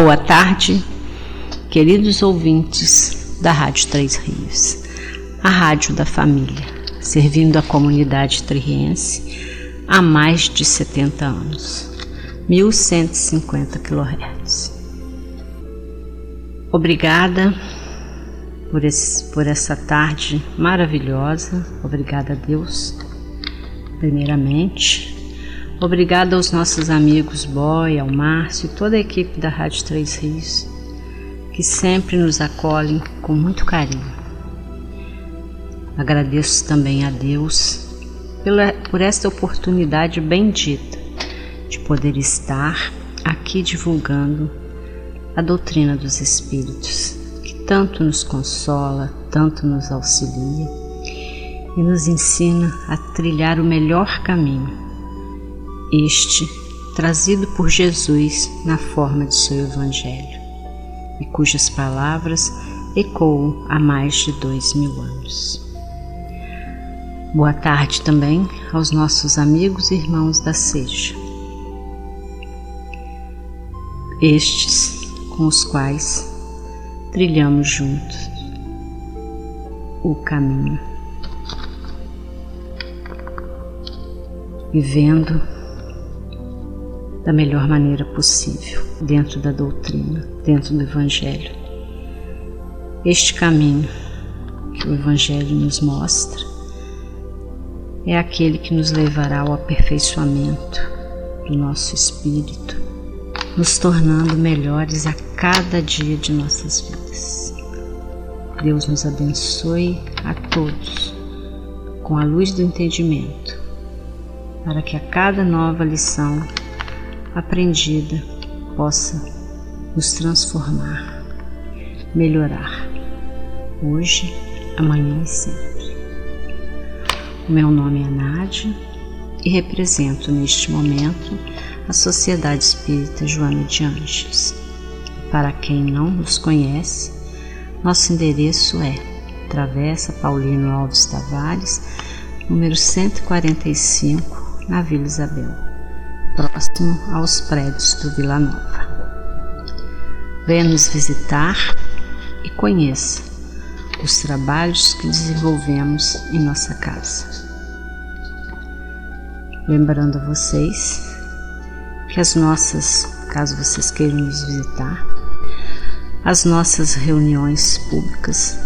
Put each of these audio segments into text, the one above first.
Boa tarde, queridos ouvintes da Rádio Três Rios, a rádio da família, servindo a comunidade tririense há mais de 70 anos, 1150 kHz. Obrigada por essa tarde maravilhosa, obrigada a Deus, primeiramente. Obrigada aos nossos amigos Boy, ao Márcio e toda a equipe da Rádio Três Rios, que sempre nos acolhem com muito carinho. Agradeço também a Deus por esta oportunidade bendita de poder estar aqui divulgando a doutrina dos Espíritos, que tanto nos consola, tanto nos auxilia e nos ensina a trilhar o melhor caminho, este trazido por Jesus na forma de seu Evangelho, e cujas palavras ecoam há mais de 2000 anos. Boa tarde também aos nossos amigos e irmãos da Seja, estes com os quais trilhamos juntos o caminho, vivendo da melhor maneira possível, dentro da doutrina, dentro do Evangelho. Este caminho que o Evangelho nos mostra é aquele que nos levará ao aperfeiçoamento do nosso espírito, nos tornando melhores a cada dia de nossas vidas. Deus nos abençoe a todos com a luz do entendimento, para que a cada nova lição aprendida possa nos transformar, melhorar, hoje, amanhã e sempre. O meu nome é Nádia e represento neste momento a Sociedade Espírita Joana de Ângeles. Para quem não nos conhece, nosso endereço é Travessa Paulino Alves Tavares, número 145, na Vila Isabel, próximo aos prédios do Vila Nova. Venha nos visitar e conheça os trabalhos que desenvolvemos em nossa casa. Lembrando a vocês que caso vocês queiram nos visitar, as nossas reuniões públicas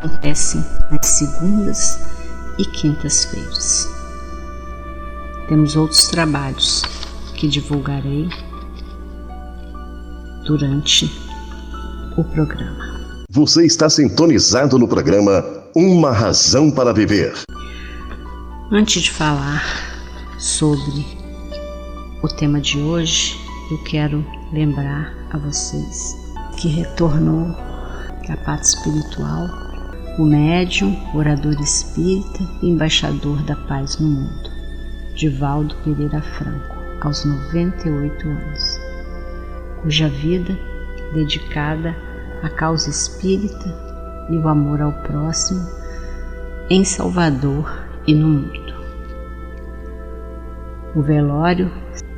acontecem nas segundas e quintas-feiras. Temos outros trabalhos que divulgarei durante o programa. Você está sintonizado no programa Uma Razão para Viver. Antes de falar sobre o tema de hoje, eu quero lembrar a vocês que retornou da parte espiritual o médium, orador espírita e embaixador da paz no mundo, Divaldo Pereira Franco, aos 98 anos, cuja vida dedicada à causa espírita e o amor ao próximo em Salvador e no mundo. O velório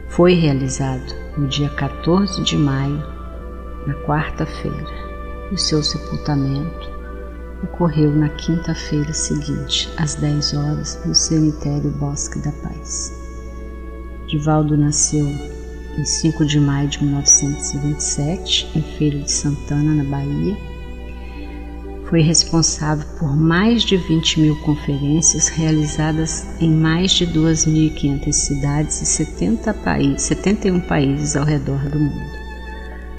foi realizado no dia 14 de maio, na quarta-feira, e o seu sepultamento ocorreu na quinta-feira seguinte, às 10 horas, no cemitério Bosque da Paz. Divaldo nasceu em 5 de maio de 1927, em Feira de Santana, na Bahia. Foi responsável por mais de 20.000 conferências realizadas em mais de 2.500 cidades e 71 países ao redor do mundo,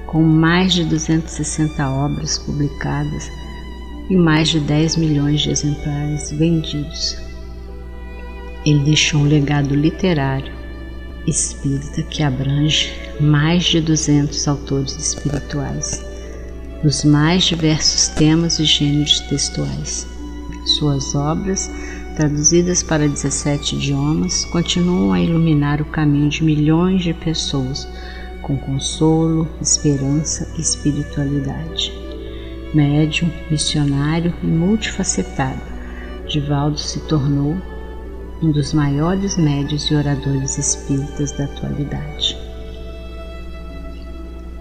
com mais de 260 obras publicadas e mais de 10 milhões de exemplares vendidos. Ele deixou um legado literário espírita que abrange mais de 200 autores espirituais, nos mais diversos temas e gêneros textuais. Suas obras, traduzidas para 17 idiomas, continuam a iluminar o caminho de milhões de pessoas com consolo, esperança e espiritualidade. Médium, missionário e multifacetado, Divaldo se tornou um dos maiores médiuns e oradores espíritas da atualidade.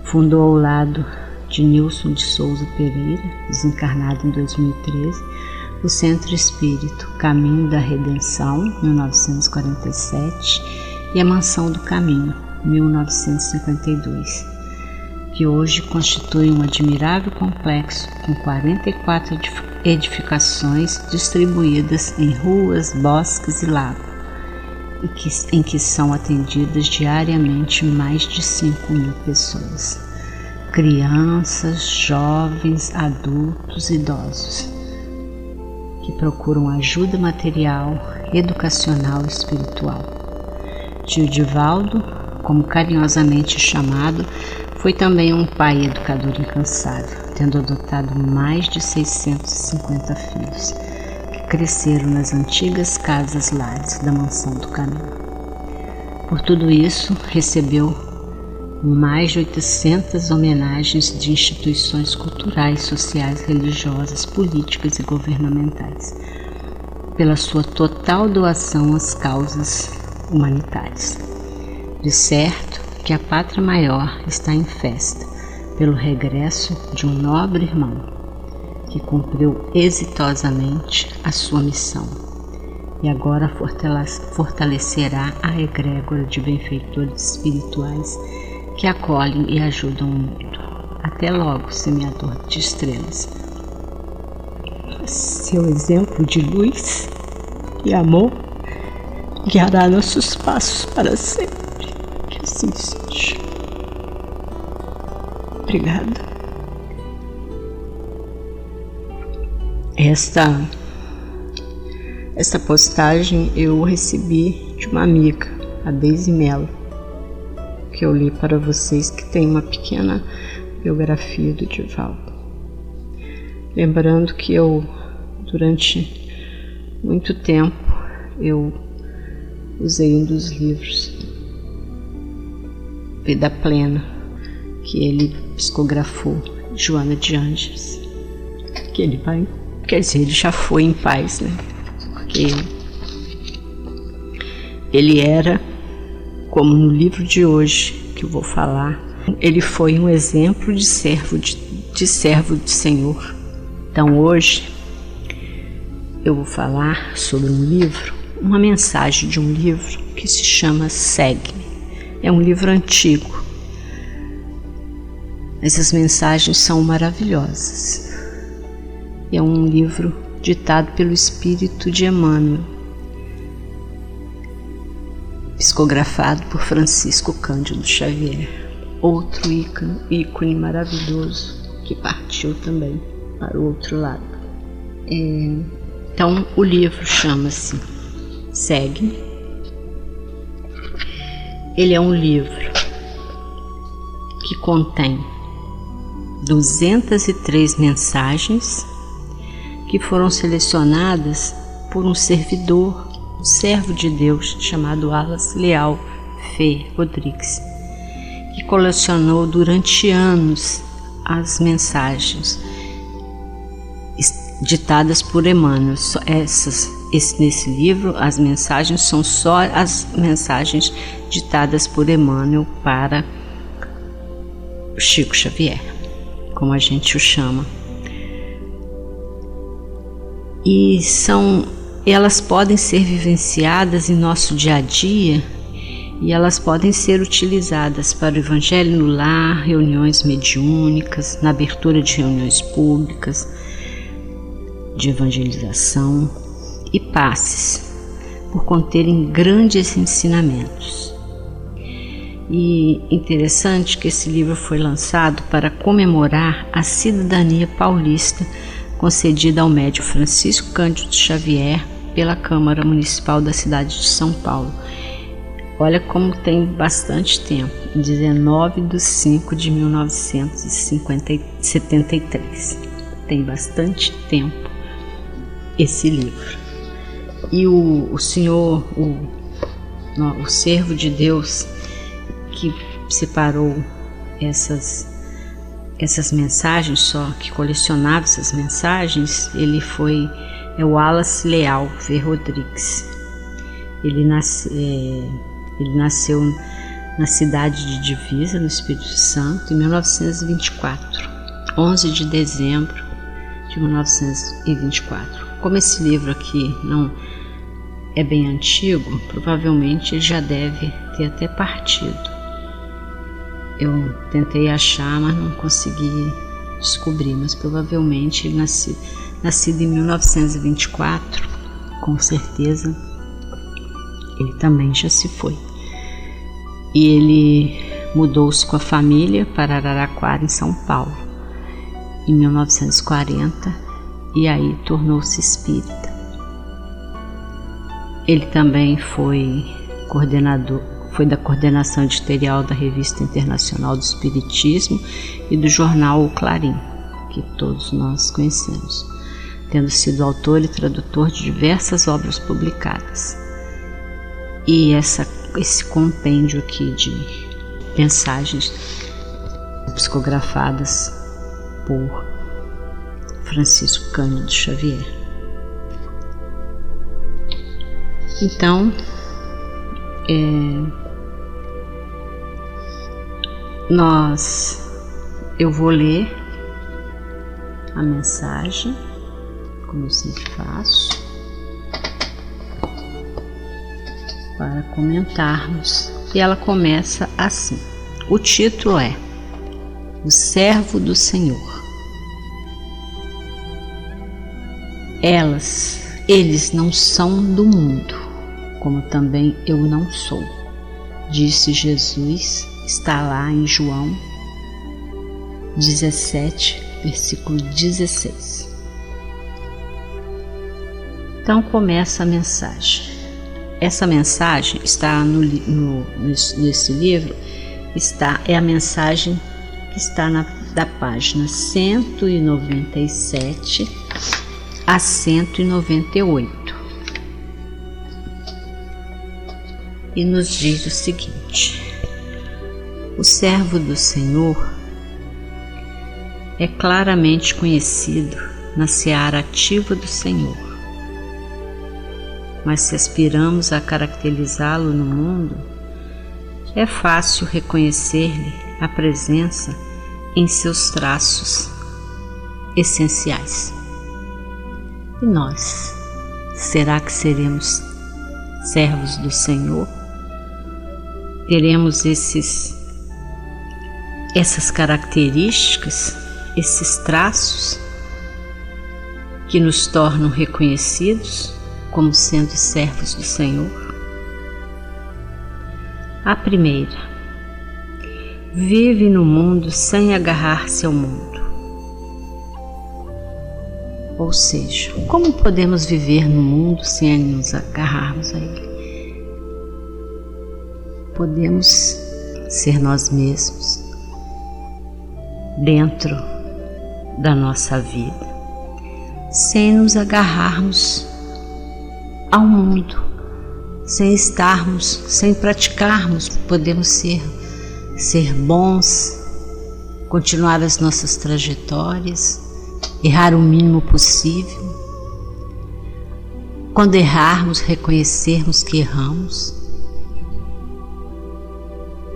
Fundou ao lado de Nilson de Souza Pereira, desencarnado em 2013, o Centro Espírito Caminho da Redenção, 1947, e a Mansão do Caminho, 1952, que hoje constitui um admirável complexo com 44 edificações distribuídas em ruas, bosques e lagos, em que são atendidas diariamente mais de 5.000 pessoas, crianças, jovens, adultos, idosos, que procuram ajuda material, educacional e espiritual. Tio Divaldo, como carinhosamente chamado, foi também um pai educador incansável, tendo adotado mais de 650 filhos, que cresceram nas antigas casas-lares da Mansão do Caminho. Por tudo isso, recebeu mais de 800 homenagens de instituições culturais, sociais, religiosas, políticas e governamentais, pela sua total doação às causas humanitárias. De certo que a pátria maior está em festa pelo regresso de um nobre irmão que cumpriu exitosamente a sua missão e agora fortalecerá a egrégora de benfeitores espirituais que acolhem e ajudam o mundo. Até logo, semeador de estrelas. Seu exemplo de luz e amor guiará nossos passos para sempre. Que assim seja. Obrigada. Esta postagem eu recebi de uma amiga, a Deise Mello, que eu li para vocês, que tem uma pequena biografia do Divaldo. Lembrando que durante muito tempo, eu usei um dos livros, Vida Plena, que ele psicografou, Joana de Ângeles, que ele vai, quer dizer, ele já foi em paz, né? Porque ele era, como no livro de hoje que eu vou falar, ele foi um exemplo de servo do Senhor. Então hoje eu vou falar sobre um livro, uma mensagem de um livro que se chama Segue-me. É um livro antigo. Essas mensagens são maravilhosas. É um livro ditado pelo Espírito de Emmanuel, psicografado por Francisco Cândido Xavier, outro ícone maravilhoso que partiu também para o outro lado. Então o livro chama-se Segue. Ele é um livro que contém 203 mensagens que foram selecionadas por um servidor, um servo de Deus chamado Wallace Leal Fê Rodrigues, que colecionou durante anos as mensagens ditadas por Emmanuel. Nesse livro, as mensagens são só as mensagens ditadas por Emmanuel para Chico Xavier, como a gente o chama. E elas podem ser vivenciadas em nosso dia a dia e elas podem ser utilizadas para o Evangelho no lar, reuniões mediúnicas, na abertura de reuniões públicas, de evangelização e passes, por conterem grandes ensinamentos. E interessante que esse livro foi lançado para comemorar a cidadania paulista concedida ao médium Francisco Cândido Xavier pela Câmara Municipal da cidade de São Paulo. Olha como tem bastante tempo, 19/5/1973. Tem bastante tempo esse livro. E o senhor, o servo de Deus que separou essas mensagens, só que colecionava essas mensagens, é o Wallace Leal Fê Rodrigues. Ele nasceu na cidade de Divisa, no Espírito Santo, em 1924, 11 de dezembro de 1924. Como esse livro aqui não é bem antigo, provavelmente ele já deve ter até partido. Eu tentei achar, mas não consegui descobrir, mas provavelmente ele nascido em 1924, com certeza ele também já se foi. E ele mudou-se com a família para Araraquara, em São Paulo, em 1940, e aí tornou-se espírita. Ele também foi da coordenação editorial da Revista Internacional do Espiritismo e do jornal O Clarim, que todos nós conhecemos, tendo sido autor e tradutor de diversas obras publicadas. E esse compêndio aqui de mensagens psicografadas por Francisco Cândido Xavier. Então, eu vou ler a mensagem, como eu sempre faço, para comentarmos. E ela começa assim. O título é O Servo do Senhor. Eles não são do mundo, como também eu não sou, disse Jesus. Está lá em João 17, versículo 16. Então começa a mensagem. Essa mensagem está nesse livro, é a mensagem que está da página 197 a 198. E nos diz o seguinte: o servo do Senhor é claramente conhecido na seara ativa do Senhor, mas se aspiramos a caracterizá-lo no mundo, é fácil reconhecer-lhe a presença em seus traços essenciais. E nós, será que seremos servos do Senhor? Teremos essas características, esses traços que nos tornam reconhecidos como sendo servos do Senhor? A primeira: vive no mundo sem agarrar-se ao mundo. Ou seja, como podemos viver no mundo sem nos agarrarmos a ele? Podemos ser nós mesmos dentro da nossa vida, sem nos agarrarmos ao mundo, sem praticarmos. Podemos ser bons, continuar as nossas trajetórias, errar o mínimo possível. Quando errarmos, reconhecermos que erramos,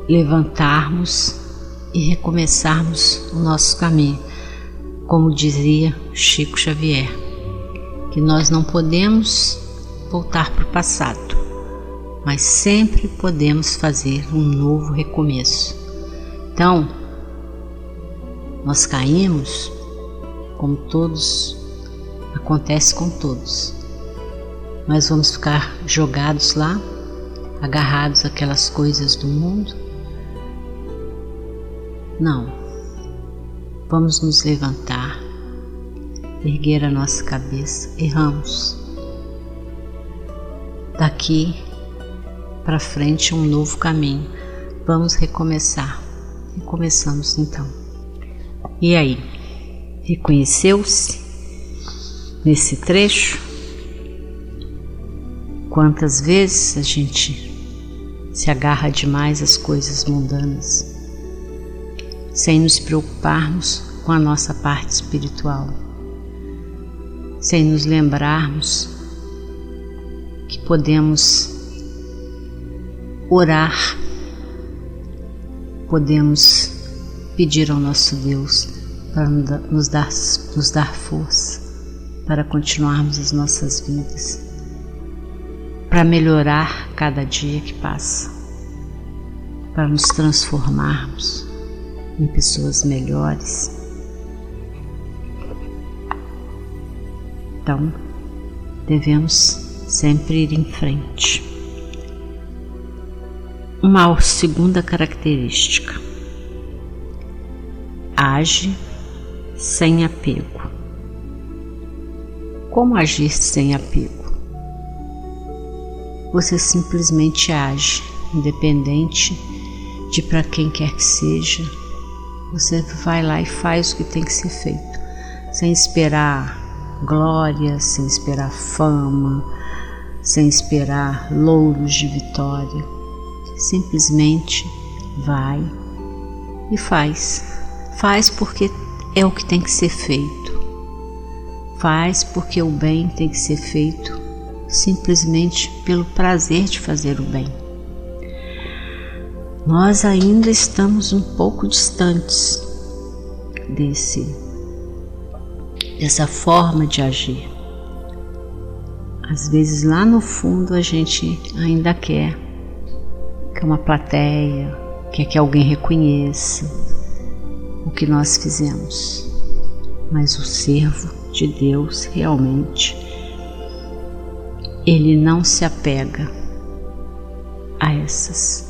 levantarmos e recomeçarmos o nosso caminho, como dizia Chico Xavier, que nós não podemos voltar para o passado, mas sempre podemos fazer um novo recomeço. Então, nós caímos, como todos, acontece com todos, mas vamos ficar jogados lá, agarrados àquelas coisas do mundo? Não. Vamos nos levantar, erguer a nossa cabeça. Erramos. Daqui para frente um novo caminho. Vamos recomeçar. Recomeçamos então. E aí? Reconheceu-se nesse trecho? Quantas vezes a gente se agarra demais às coisas mundanas, sem nos preocuparmos com a nossa parte espiritual, sem nos lembrarmos que podemos orar podemos pedir ao nosso Deus para nos dar força para continuarmos as nossas vidas, para melhorar cada dia que passa, para nos transformarmos em pessoas melhores. Então, devemos sempre ir em frente. Uma segunda característica: age sem apego. Como agir sem apego? Você simplesmente age, independente de para quem quer que seja. Você vai lá e faz o que tem que ser feito, sem esperar glória, sem esperar fama, sem esperar louros de vitória. Simplesmente vai e faz. Faz porque é o que tem que ser feito. Faz porque o bem tem que ser feito simplesmente pelo prazer de fazer o bem. Nós ainda estamos um pouco distantes dessa forma de agir. Às vezes lá no fundo a gente ainda quer uma plateia, quer que alguém reconheça o que nós fizemos. Mas o servo de Deus realmente, ele não se apega a essas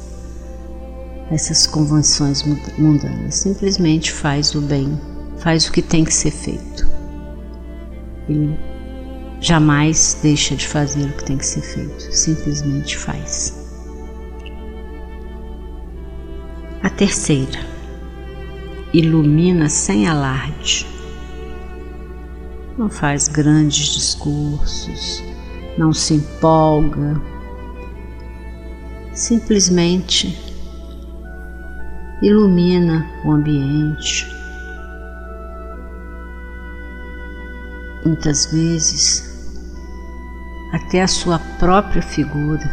convenções mundanas, simplesmente faz o bem, faz o que tem que ser feito. Ele jamais deixa de fazer o que tem que ser feito, simplesmente faz. A terceira: ilumina sem alarde. Não faz grandes discursos, não se empolga, simplesmente ilumina o ambiente. Muitas vezes, até a sua própria figura,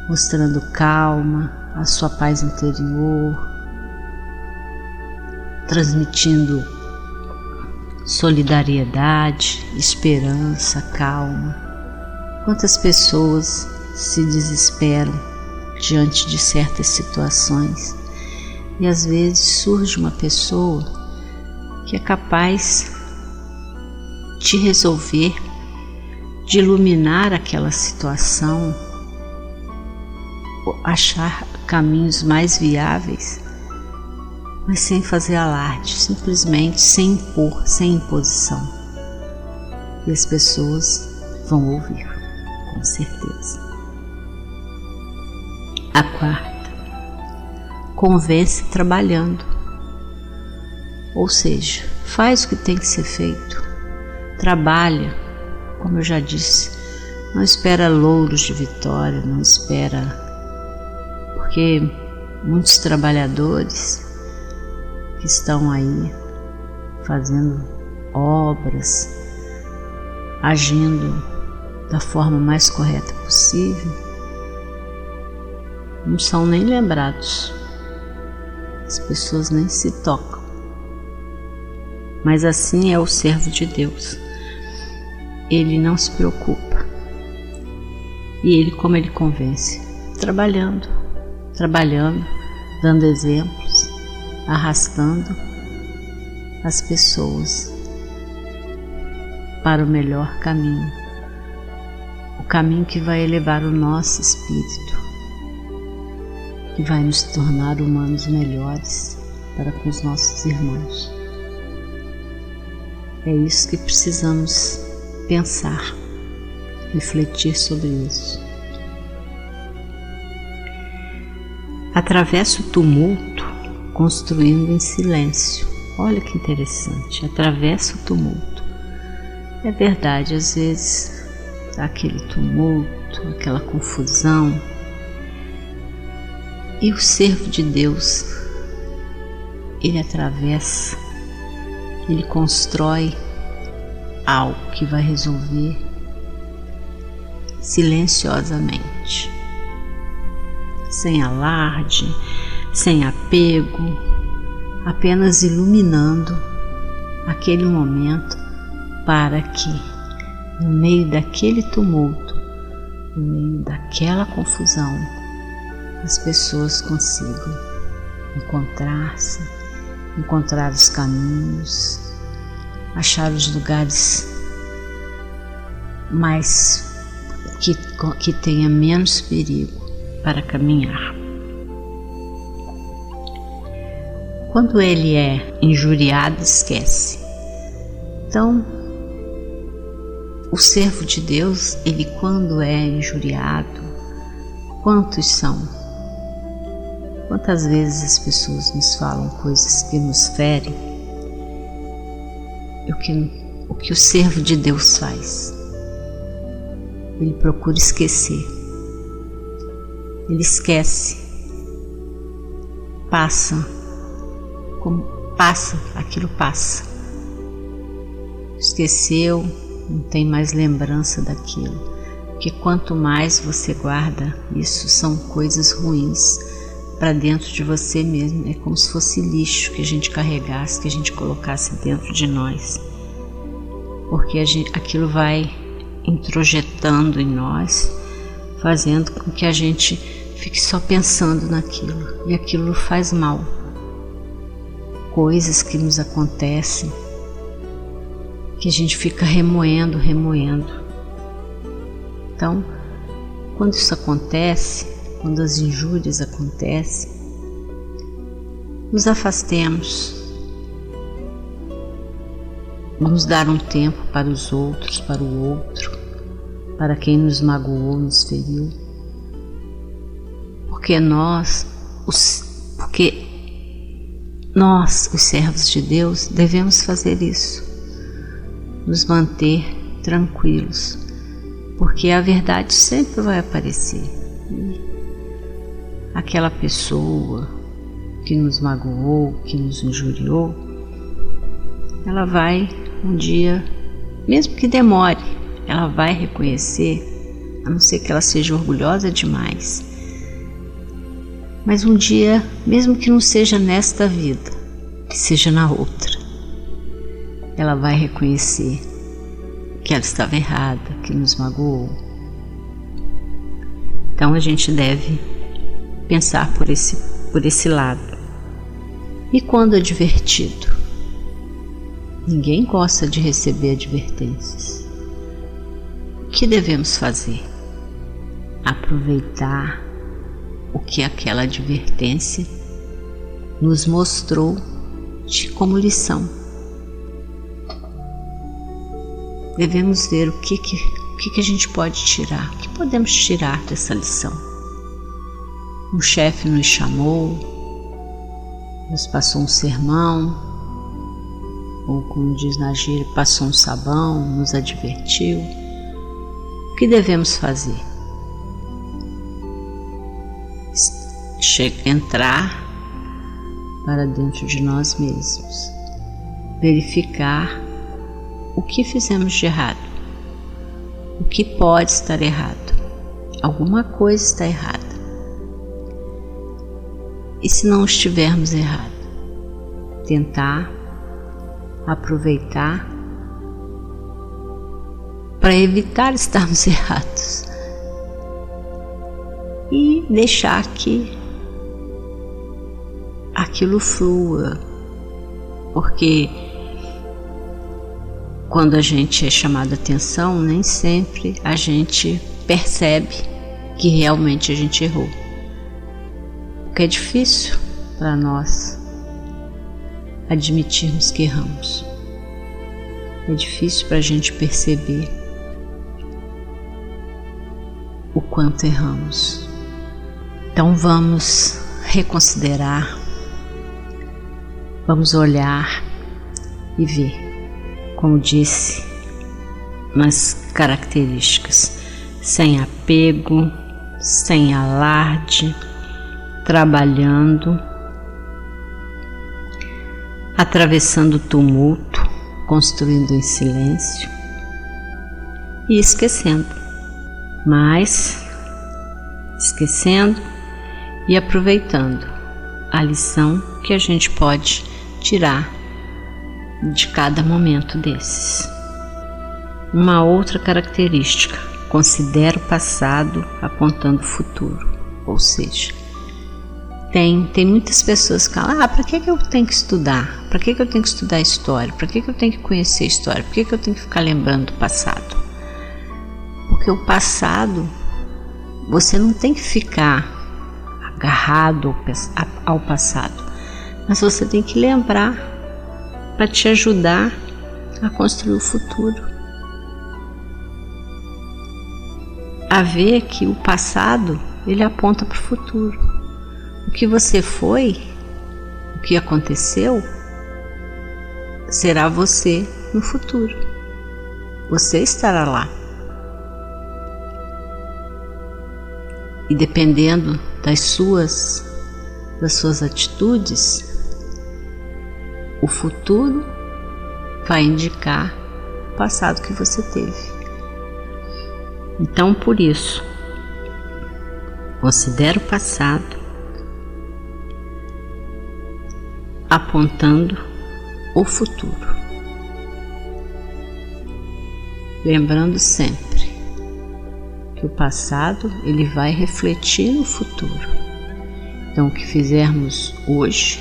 mostrando calma, a sua paz interior, transmitindo solidariedade, esperança, calma. Quantas pessoas se desesperam diante de certas situações e às vezes surge uma pessoa que é capaz de resolver, de iluminar aquela situação, achar caminhos mais viáveis, mas sem fazer alarde, simplesmente sem impor, sem imposição. E as pessoas vão ouvir, com certeza. A quarta: convence trabalhando. Ou seja, faz o que tem que ser feito, trabalha, como eu já disse, não espera louros de vitória, não espera, porque muitos trabalhadores que estão aí fazendo obras, agindo da forma mais correta possível, não são nem lembrados, as pessoas nem se tocam. Mas assim é o servo de Deus, ele não se preocupa. E ele, como ele convence? Trabalhando, dando exemplos, arrastando as pessoas para o melhor caminho, o caminho que vai elevar o nosso espírito, que vai nos tornar humanos melhores para com os nossos irmãos. É isso que precisamos pensar, refletir sobre isso. Atravessa o tumulto construindo em silêncio. Olha que interessante, atravessa o tumulto. É verdade, às vezes aquele tumulto, aquela confusão, e o servo de Deus, ele atravessa, ele constrói algo que vai resolver silenciosamente, sem alarde, sem apego, apenas iluminando aquele momento para que, no meio daquele tumulto, no meio daquela confusão, as pessoas consigam encontrar-se, encontrar os caminhos, achar os lugares mais que tenha menos perigo para caminhar. Quando ele é injuriado, esquece. Então, o servo de Deus, ele quando é injuriado, quantos são? Quantas vezes as pessoas nos falam coisas que nos ferem? O que o servo de Deus faz? Ele procura esquecer. Ele esquece. Aquilo passa. Esqueceu, não tem mais lembrança daquilo. Porque quanto mais você guarda, isso são coisas ruins para dentro de você mesmo. É como se fosse lixo que a gente carregasse, que a gente colocasse dentro de nós. Porque aquilo vai introjetando em nós, fazendo com que a gente fique só pensando naquilo. E aquilo faz mal. Coisas que nos acontecem, que a gente fica remoendo. Então, quando isso acontece, quando as injúrias acontecem, nos afastemos, vamos dar um tempo para os outros, para o outro, para quem nos magoou, nos feriu, porque nós, os servos de Deus, devemos fazer isso, nos manter tranquilos, porque a verdade sempre vai aparecer. Aquela pessoa que nos magoou, que nos injuriou, ela vai um dia, mesmo que demore, ela vai reconhecer, a não ser que ela seja orgulhosa demais. Mas um dia, mesmo que não seja nesta vida, que seja na outra, ela vai reconhecer que ela estava errada, que nos magoou. Então a gente deve pensar por esse lado. E quando advertido? Ninguém gosta de receber advertências. O que devemos fazer? Aproveitar o que aquela advertência nos mostrou como lição. Devemos ver o que a gente pode tirar, o que podemos tirar dessa lição. Um chefe nos chamou, nos passou um sermão, ou como diz na gíria, passou um sabão, nos advertiu. O que devemos fazer? Entrar para dentro de nós mesmos, verificar o que fizemos de errado, o que pode estar errado, alguma coisa está errada. E se não estivermos errados, tentar aproveitar para evitar estarmos errados e deixar que aquilo flua, porque quando a gente é chamado a atenção, nem sempre a gente percebe que realmente a gente errou. Porque é difícil para nós admitirmos que erramos. É difícil para a gente perceber o quanto erramos. Então vamos reconsiderar, vamos olhar e ver, como disse, nas características, sem apego, sem alarde, trabalhando, atravessando o tumulto, construindo em silêncio e esquecendo, mas esquecendo e aproveitando a lição que a gente pode tirar de cada momento desses. Uma outra característica: considera o passado apontando o futuro. Ou seja, tem muitas pessoas que falam: para que eu tenho que estudar? Para que eu tenho que estudar história? Para que eu tenho que conhecer história? Por que eu tenho que ficar lembrando do passado? Porque o passado, você não tem que ficar agarrado ao passado, mas você tem que lembrar para te ajudar a construir o futuro. A ver que o passado, ele aponta para o futuro. O que você foi, o que aconteceu, será você no futuro. Você estará lá. E dependendo das suas atitudes, o futuro vai indicar o passado que você teve. Então, por isso, considera o passado apontando o futuro, lembrando sempre que o passado, ele vai refletir no futuro. Então, o que fizermos hoje,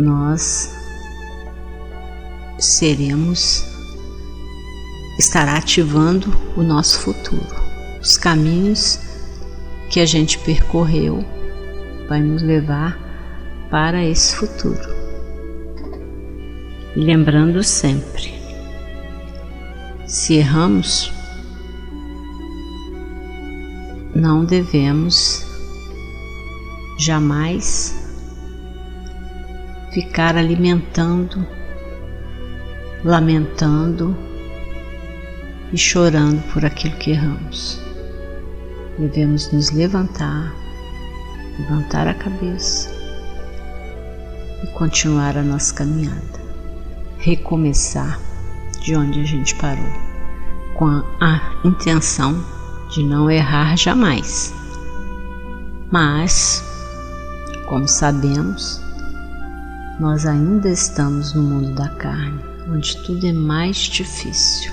nós estará ativando o nosso futuro. Os caminhos que a gente percorreu vai nos levar para esse futuro. E lembrando sempre, se erramos, não devemos jamais ficar alimentando, lamentando e chorando por aquilo que erramos. Devemos nos levantar a cabeça e continuar a nossa caminhada, recomeçar de onde a gente parou, com a intenção de não errar jamais. Mas, como sabemos, nós ainda estamos no mundo da carne, onde tudo é mais difícil.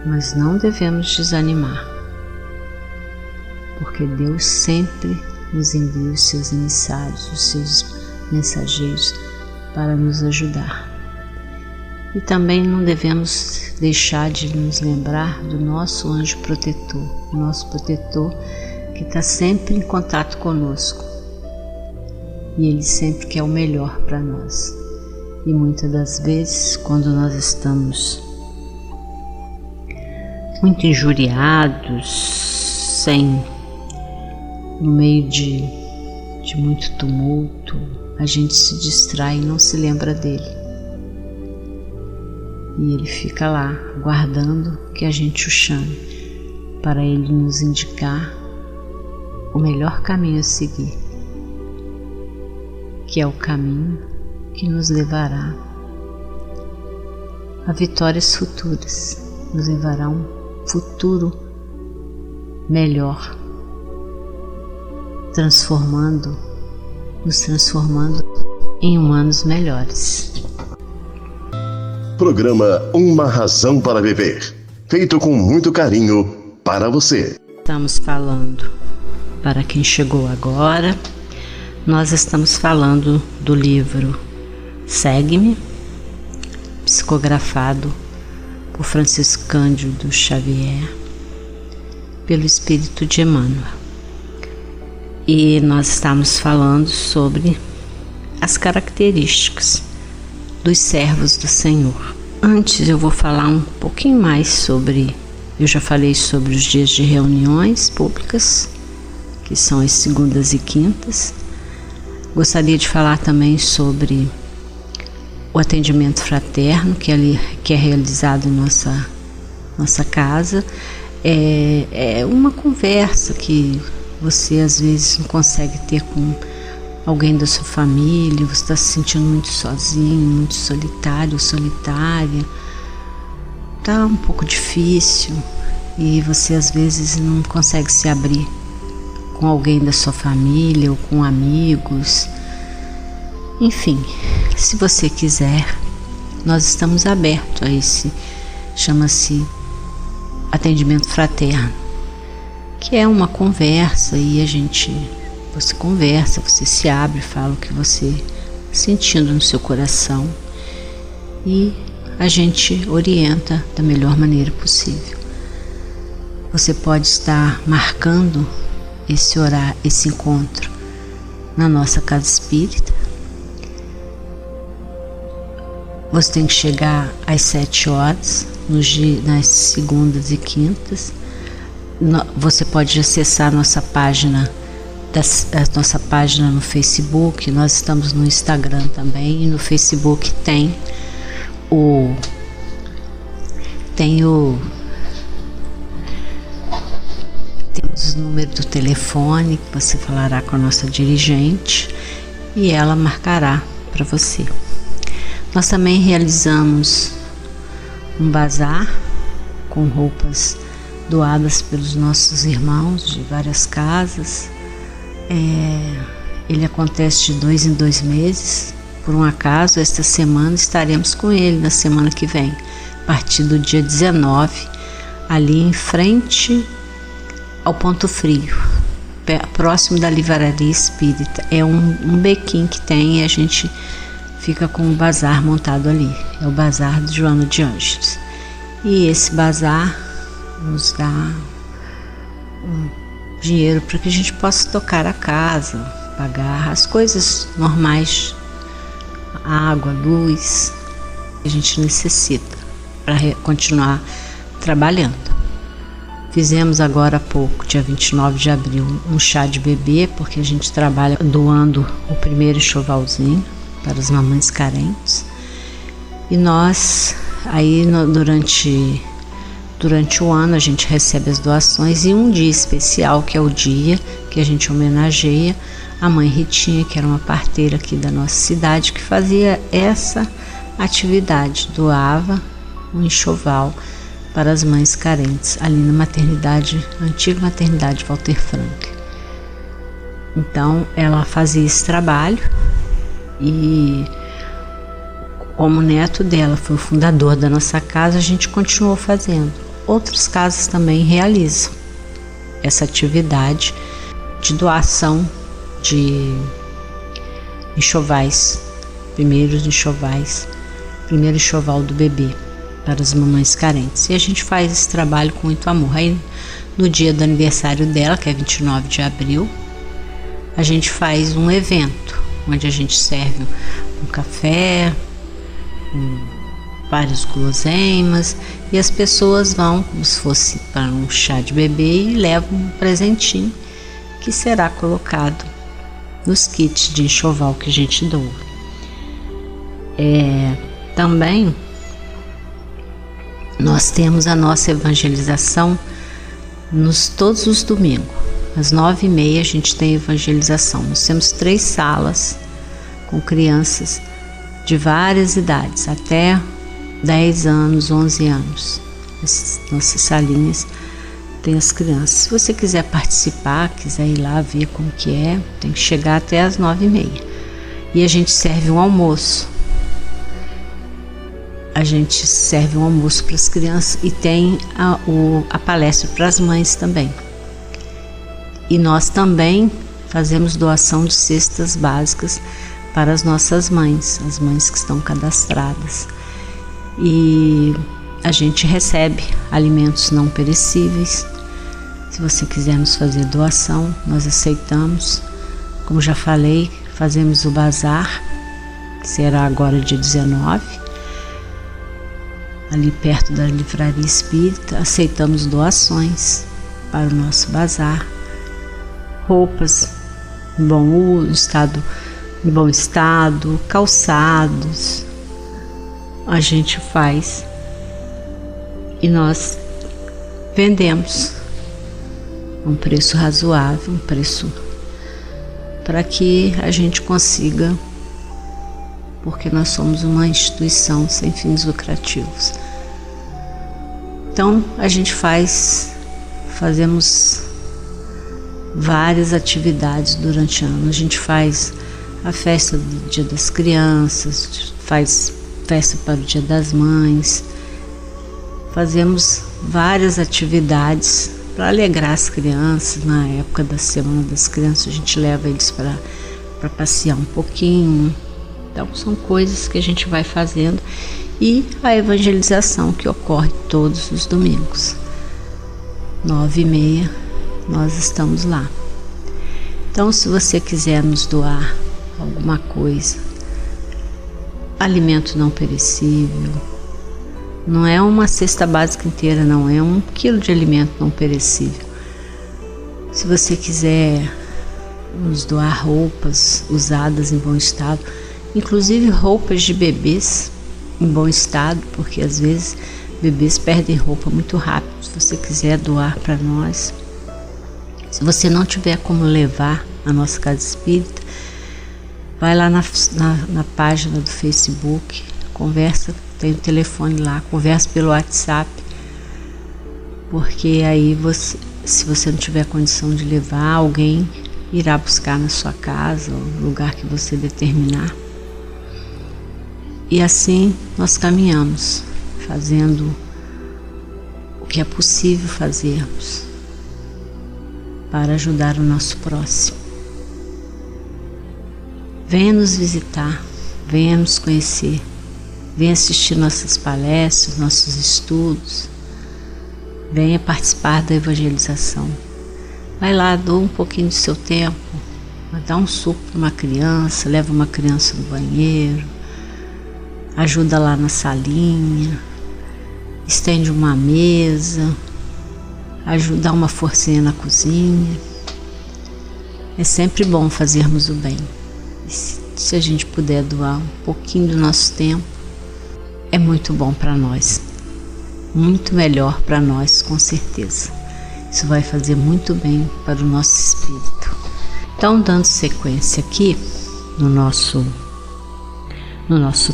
Mas não devemos desanimar, porque Deus sempre nos envia os seus emissários, os seus mensageiros para nos ajudar. E também não devemos deixar de nos lembrar do nosso anjo protetor, o nosso protetor que está sempre em contato conosco. E ele sempre quer o melhor para nós. E muitas das vezes, quando nós estamos muito injuriados, no meio de muito tumulto, a gente se distrai e não se lembra dele. E ele fica lá, aguardando que a gente o chame, para ele nos indicar o melhor caminho a seguir, que é o caminho que nos levará a vitórias futuras, nos levará a um futuro melhor, nos transformando em humanos melhores. Programa Uma Razão para Viver, feito com muito carinho para você. Estamos falando, para quem chegou agora, nós estamos falando do livro Segue-me, psicografado por Francisco Cândido Xavier, pelo Espírito de Emmanuel. E nós estamos falando sobre as características dos servos do Senhor. Antes eu vou falar um pouquinho mais sobre, eu já falei sobre os dias de reuniões públicas, que são as segundas e quintas. Gostaria de falar também sobre o atendimento fraterno que é realizado em nossa casa. É uma conversa que você às vezes não consegue ter com alguém da sua família, você está se sentindo muito sozinho, muito solitário, solitária, está um pouco difícil e você às vezes não consegue se abrir com alguém da sua família ou com amigos. Enfim, se você quiser, nós estamos abertos a esse, chama-se atendimento fraterno, que é uma conversa e você conversa, você se abre, fala o que você sentindo no seu coração e a gente orienta da melhor maneira possível. Você pode estar marcando esse horário, esse encontro na nossa casa espírita. Você tem que chegar às 7 horas, nas segundas e quintas. Você pode acessar a nossa página no Facebook. Nós estamos no Instagram também, e no Facebook temos o número do telefone que você falará com a nossa dirigente e ela marcará para você. Nós também realizamos um bazar com roupas doadas pelos nossos irmãos de várias casas. Ele acontece de 2 em 2 meses. Por um acaso, esta semana estaremos com ele, na semana que vem, a partir do dia 19, ali em frente ao Ponto Frio, próximo da Livraria Espírita. É um bequim que tem e a gente fica com o bazar montado ali. É o bazar de Joana de Ângeles. E esse bazar nos dá dinheiro para que a gente possa tocar a casa, pagar as coisas normais, água, luz, que a gente necessita para continuar trabalhando. Fizemos agora há pouco, dia 29 de abril, um chá de bebê, porque a gente trabalha doando o primeiro enxovalzinho para as mamães carentes. E nós, aí durante o ano, a gente recebe as doações, e um dia especial, que é o dia que a gente homenageia a mãe Ritinha, que era uma parteira aqui da nossa cidade, que fazia essa atividade, doava um enxoval para as mães carentes, ali na antiga maternidade Walter Frank. Então, ela fazia esse trabalho e, como o neto dela foi o fundador da nossa casa, a gente continuou fazendo. Outras casas também realizam essa atividade de doação de enxovais, primeiro enxoval do bebê para as mamães carentes. E a gente faz esse trabalho com muito amor. Aí, no dia do aniversário dela, que é 29 de abril, a gente faz um evento onde a gente serve um café, vários guloseimas, e as pessoas vão como se fosse para um chá de bebê e levam um presentinho que será colocado nos kits de enxoval que a gente doa. Também nós temos a nossa evangelização todos os domingos, às 9h30 a gente tem evangelização. Nós temos 3 salas com crianças de várias idades, até 10 anos, 11 anos. As nossas salinhas tem as crianças. Se você quiser participar, quiser ir lá ver como que é, tem que chegar até às 9h30. E a gente serve um almoço. Para as crianças e tem a palestra para as mães também. E nós também fazemos doação de cestas básicas para as nossas mães, as mães que estão cadastradas. E a gente recebe alimentos não perecíveis. Se você quiser nos fazer doação, nós aceitamos. Como já falei, fazemos o bazar, que será agora dia 19, ali perto da Livraria Espírita. Aceitamos doações para o nosso bazar, roupas em bom estado, calçados, a gente faz e nós vendemos um preço razoável, um preço para que a gente consiga, porque nós somos uma instituição sem fins lucrativos. Então a gente fazemos várias atividades durante o ano. A gente faz a festa do Dia das Crianças, faz festa para o Dia das Mães, fazemos várias atividades para alegrar as crianças. Na época da Semana das Crianças, a gente leva eles para passear um pouquinho. Então são coisas que a gente vai fazendo, e a evangelização que ocorre todos os domingos, 9h30, nós estamos lá. Então, se você quiser nos doar alguma coisa, alimento não perecível, não é uma cesta básica inteira, não, é 1 quilo de alimento não perecível. Se você quiser nos doar roupas usadas em bom estado, inclusive roupas de bebês em bom estado, porque às vezes bebês perdem roupa muito rápido. Se você quiser doar para nós, se você não tiver como levar a nossa Casa Espírita, vai lá na página do Facebook, conversa, tem o telefone lá, conversa pelo WhatsApp, porque aí se você não tiver condição de levar, alguém irá buscar na sua casa, ou no lugar que você determinar. E assim nós caminhamos, fazendo o que é possível fazermos para ajudar o nosso próximo. Venha nos visitar, venha nos conhecer, venha assistir nossas palestras, nossos estudos, venha participar da evangelização. Vai lá, doa um pouquinho do seu tempo, dá um suco para uma criança, leva uma criança no banheiro, ajuda lá na salinha, estende uma mesa, ajuda, dá uma forcinha na cozinha. É sempre bom fazermos o bem. E se a gente puder doar um pouquinho do nosso tempo, é muito bom para nós, muito melhor para nós, com certeza. Isso vai fazer muito bem para o nosso espírito. Então, dando sequência aqui no nosso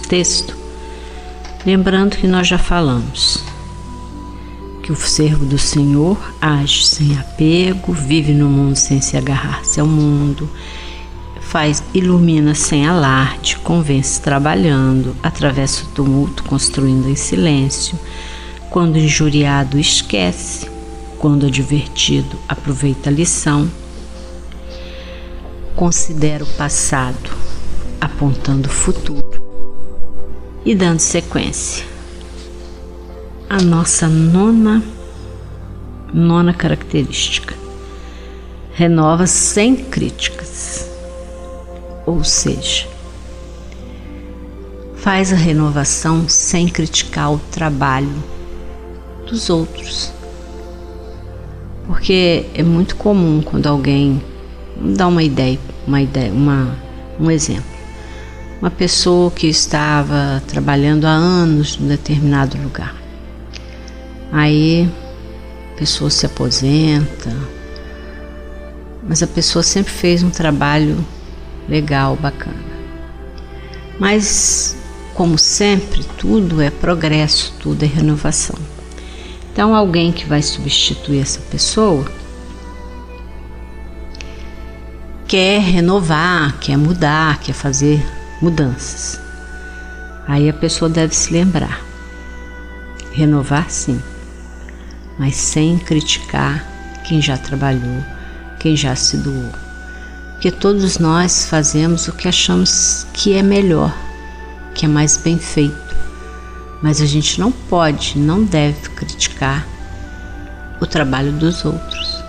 texto, lembrando que nós já falamos que o servo do Senhor age sem apego, vive no mundo sem se agarrar-se ao mundo, ilumina sem alarde, convence trabalhando, atravessa o tumulto construindo em silêncio, quando injuriado esquece, quando advertido aproveita a lição, considera o passado, apontando o futuro. E dando sequência, a nossa nona característica: renova sem críticas, ou seja, faz a renovação sem criticar o trabalho dos outros, porque é muito comum quando alguém dá um exemplo. Uma pessoa que estava trabalhando há anos em determinado lugar. Aí a pessoa se aposenta, mas a pessoa sempre fez um trabalho legal, bacana. Mas, como sempre, tudo é progresso, tudo é renovação. Então, alguém que vai substituir essa pessoa quer renovar, quer mudar, quer fazer mudanças. Aí a pessoa deve se lembrar: renovar sim, mas sem criticar quem já trabalhou, quem já se doou. Porque todos nós fazemos o que achamos que é melhor, que é mais bem feito. Mas a gente não pode, não deve criticar o trabalho dos outros.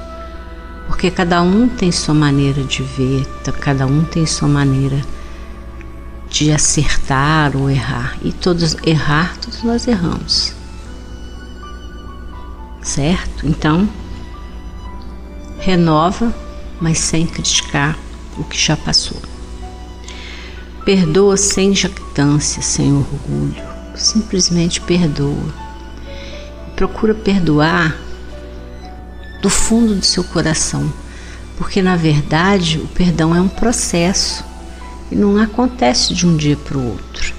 Porque cada um tem sua maneira de ver, cada um tem sua maneira de acertar ou errar. E todos nós erramos. Certo? Então, renova, mas sem criticar o que já passou. Perdoa sem jactância, sem orgulho. Simplesmente perdoa. Procura perdoar do fundo do seu coração, porque na verdade o perdão é um processo e não acontece de um dia para o outro.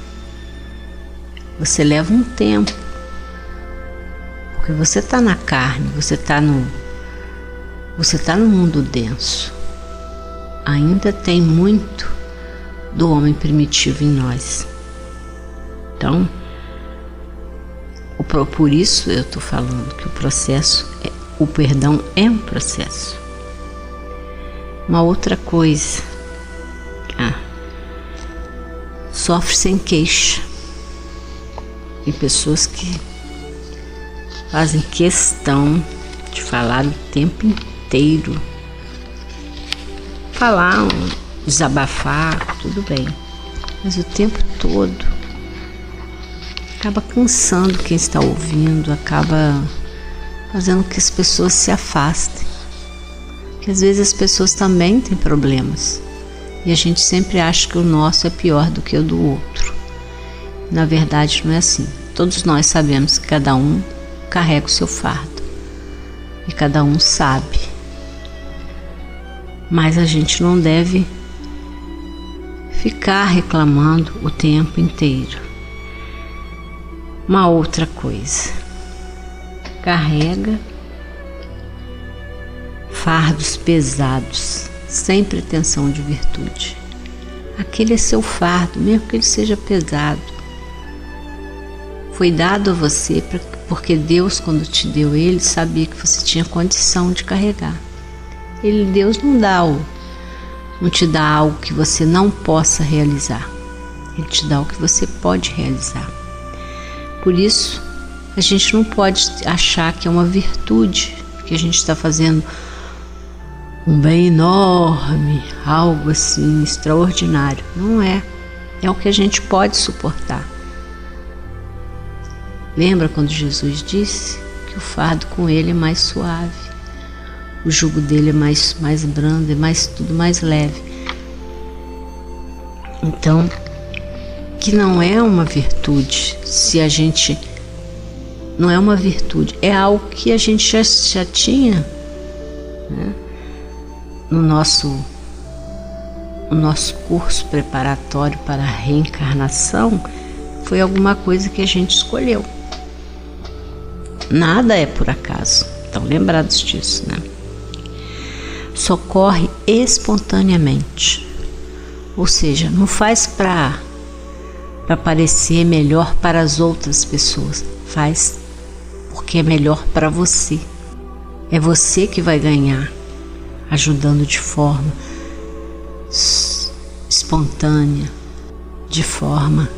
Você leva um tempo, porque você está na carne, você está Você está num mundo denso. Ainda tem muito do homem primitivo em nós. Então, por isso eu estou falando que o perdão é um processo. Uma outra coisa, sofre sem queixa. Tem pessoas que fazem questão de falar o tempo inteiro, desabafar, tudo bem, mas o tempo todo acaba cansando quem está ouvindo, acaba fazendo que as pessoas se afastem, que às vezes as pessoas também têm problemas e a gente sempre acha que o nosso é pior do que o do outro. Na verdade não é assim. Todos nós sabemos que cada um carrega o seu fardo e cada um sabe, mas a gente não deve ficar reclamando o tempo inteiro. Uma outra coisa, carrega fardos pesados, sem pretensão de virtude. Aquele é seu fardo, mesmo que ele seja pesado. Foi dado a você porque Deus, quando te deu ele, sabia que você tinha condição de carregar. Deus não te dá algo que você não possa realizar. Ele te dá o que você pode realizar. Por isso, a gente não pode achar que é uma virtude, que a gente está fazendo um bem enorme, algo assim extraordinário. Não é. É o que a gente pode suportar. Lembra quando Jesus disse que o fardo com ele é mais suave, o jugo dele é mais brando, é tudo mais leve. Então, que não é uma virtude, não é uma virtude, é algo que a gente já tinha, né? No nosso curso preparatório para a reencarnação, foi alguma coisa que a gente escolheu. Nada é por acaso, estão lembrados disso, né? Socorre espontaneamente, ou seja, não faz para parecer melhor para as outras pessoas, faz porque é melhor para você. É você que vai ganhar, ajudando de forma espontânea, de forma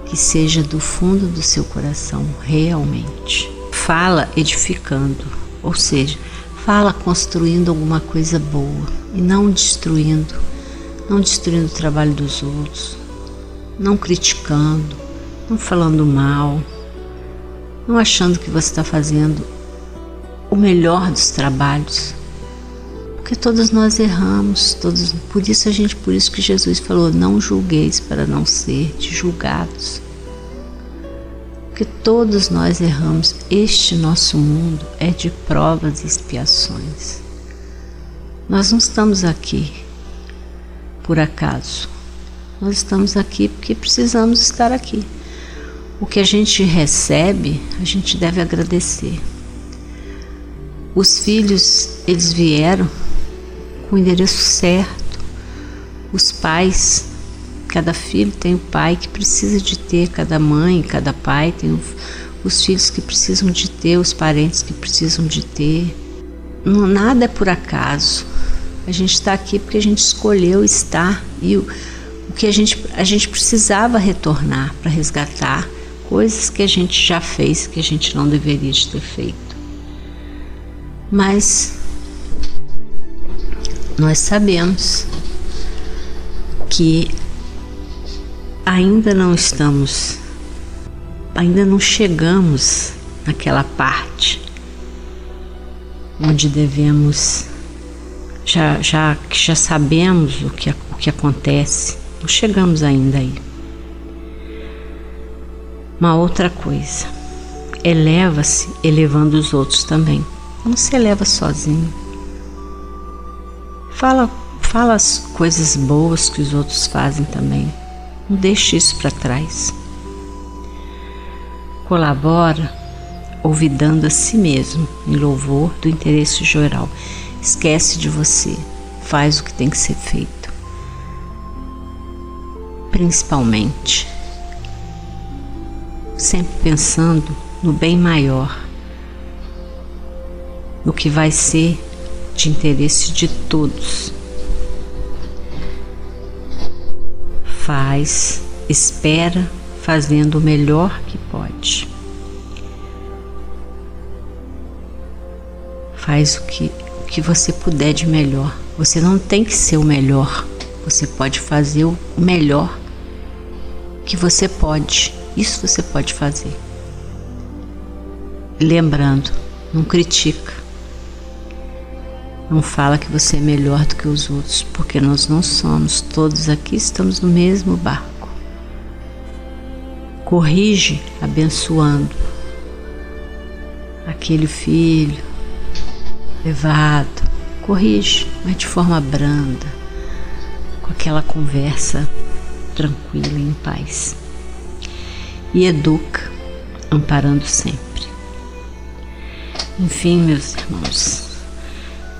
que seja do fundo do seu coração realmente. Fala edificando, ou seja, fala construindo alguma coisa boa e não destruindo o trabalho dos outros, não criticando, não falando mal, não achando que você está fazendo o melhor dos trabalhos, porque todos nós erramos, por isso que Jesus falou: não julgueis para não ser julgados. Porque todos nós erramos. Este nosso mundo é de provas e expiações. Nós não estamos aqui por acaso. Nós estamos aqui porque precisamos estar aqui. O que a gente recebe, a gente deve agradecer. Os filhos, eles vieram com o endereço certo. Os pais, cada filho tem o pai que precisa de ter, cada mãe, cada pai tem os filhos que precisam de ter, os parentes que precisam de ter. Nada é por acaso. A gente está aqui porque a gente escolheu estar, e o que a gente precisava retornar para resgatar coisas que a gente já fez, que a gente não deveria de ter feito. Mas nós sabemos que ainda não chegamos naquela parte onde devemos, já sabemos o que acontece, não chegamos ainda aí. Uma outra coisa, eleva-se elevando os outros também. Não se eleva sozinho. Fala as coisas boas que os outros fazem também. Não deixe isso para trás. Colabora olvidando a si mesmo em louvor do interesse geral. Esquece de você, faz o que tem que ser feito. Principalmente, sempre pensando no bem maior, no que vai ser de interesse de todos. Espera, fazendo o melhor que pode. Faz o que você puder de melhor. Você não tem que ser o melhor, você pode fazer o melhor que você pode. Isso você pode fazer. Lembrando, não critica. Não fala que você é melhor do que os outros, porque nós não somos. Todos aqui estamos no mesmo barco. Corrige abençoando aquele filho levado. Corrige, mas de forma branda, com aquela conversa tranquila e em paz. E educa, amparando sempre. Enfim, meus irmãos,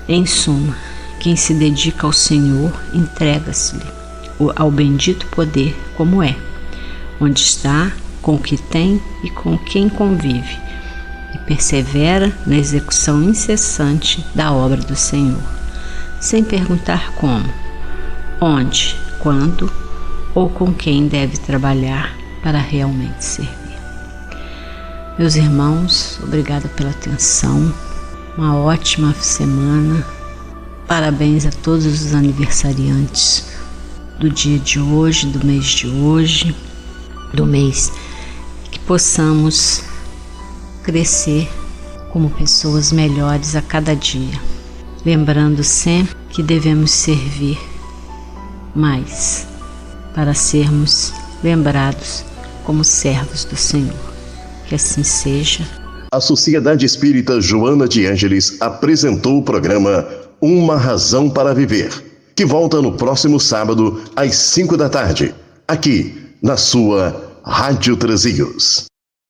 em suma, quem se dedica ao Senhor entrega-se-lhe ao bendito poder como é, onde está, com o que tem e com quem convive, e persevera na execução incessante da obra do Senhor, sem perguntar como, onde, quando ou com quem deve trabalhar para realmente servir. Meus irmãos, obrigada pela atenção. Uma ótima semana. Parabéns a todos os aniversariantes do dia de hoje, do mês de hoje, do mês. Que possamos crescer como pessoas melhores a cada dia. Lembrando sempre que devemos servir mais para sermos lembrados como servos do Senhor. Que assim seja. A Sociedade Espírita Joana de Ângeles apresentou o programa Uma Razão para Viver, que volta no próximo sábado às 5 da tarde, aqui na sua Rádio Transios.